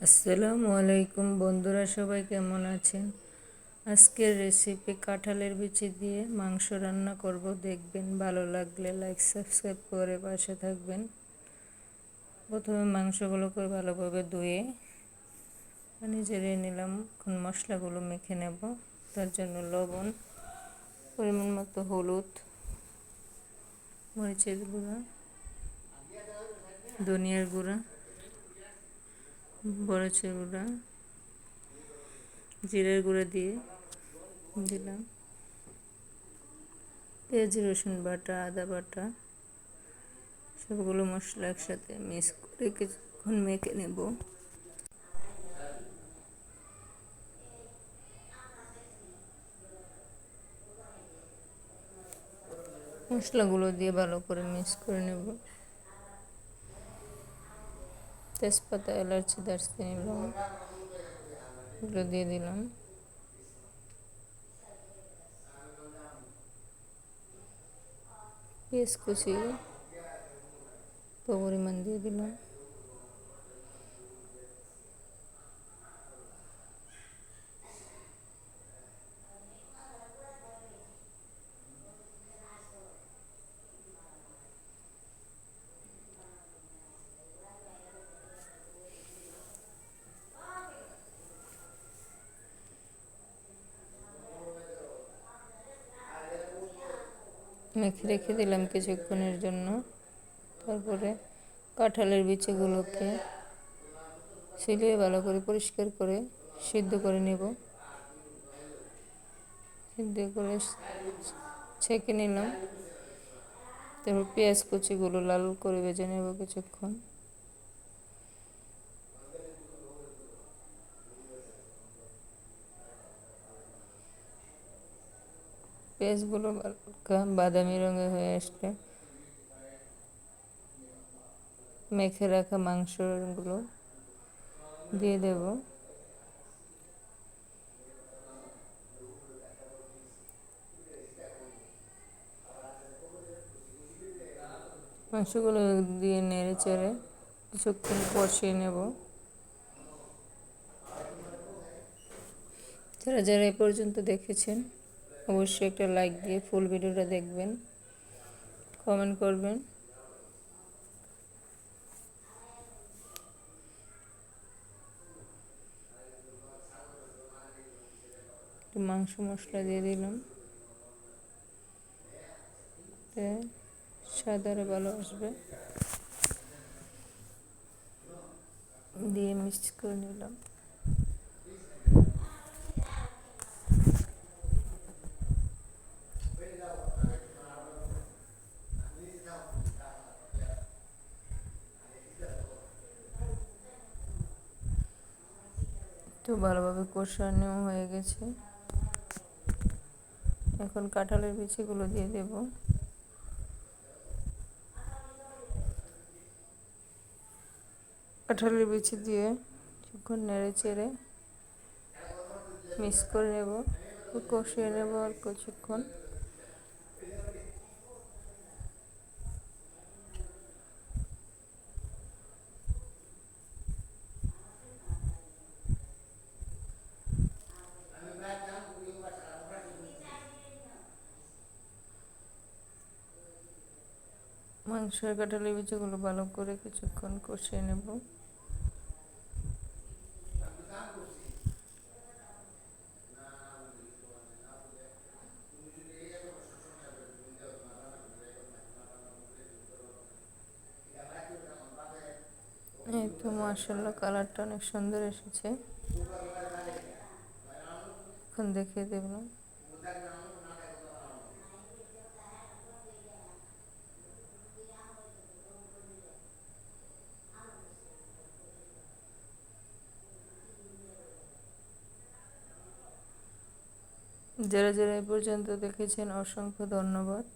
আসসালামু আলাইকুম বন্ধুরা, সবাই কেমন আছেন? আজকের রেসিপি কাঁঠালের বিচি দিয়ে মাংস রান্না করব। দেখবেন, ভালো লাগলে লাইক সাবস্ক্রাইব করে পাশে থাকবেন। প্রথমে মাংসগুলোকে ভালোভাবে ধুয়ে পানি ঝরিয়ে নিলাম। এখন মশলাগুলো মেখে নেব। তার জন্য লবণ, পরিমাণ মতো হলুদ, মরিচের গুঁড়া, ধনিয়ার গুঁড়া, মরিচের গুঁড়া, জিরের গুঁড়া দিয়ে দিলাম। পেঁয়াজ, রসুন বাটা, আদা বাটা, সবগুলো মশলা একসাথে মিক্স করে কিছুক্ষণ মেখে নেব। মশলাগুলো দিয়ে ভালো করে মিক্স করে নেব। তেজপাতা, এলাচি, দারচিনি, লবঙ্গ এগুলো দিয়ে দিলাম। পেঁয়াজ কুচি পরিমাণ দিয়ে দিলাম। মেখে রেখে দিলাম কিছুক্ষণের জন্য। তারপরে কাঁঠালের বিচিগুলোকে ছিলে ভালো করে পরিষ্কার করে সিদ্ধ করে নেব। সিদ্ধ করে ছেঁকে নিলাম। তারপর পেঁয়াজ কুচিগুলো লাল করে ভেজে নেব কিছুক্ষণ। পেঁয়াজগুলো বাদামি রঙের হয়ে আসলে মেখে রাখা মাংসগুলো দিয়ে দেব। মাংসগুলো দিয়ে নেড়ে চেড়ে কিছুক্ষণ কষিয়ে নেব। যারা যারা এ পর্যন্ত দেখেছেন অবশ্যই একটা লাইক দিয়ে ফুল ভিডিওটা দেখবেন, কমেন্ট করবেন। একটু মাংস মশলা দিয়ে দিলাম, স্বাদ আরও ভালো আসবে। দিয়ে মিক্স করে নিলাম। তো ভালোভাবে কষানো হয়ে গেছে। এখন কাঁঠালের বিচিগুলো দিয়ে দেব। কাঁঠালের বিচি দিয়ে কিছুক্ষণ নেড়ে চেড়ে মিক্স করে নেব, কষিয়ে নেব আর কিছুক্ষণ। মাংসের কাঁঠালের বিচিগুলো ভালো করে কিছুক্ষণ কষিয়ে নেব। এই তো মাশাআল্লাহ, কালারটা অনেক সুন্দর এসেছে। এখন দেখিয়ে দেখলাম। যারা যারা এ পর্যন্ত দেখেছেন অসংখ্য ধন্যবাদ।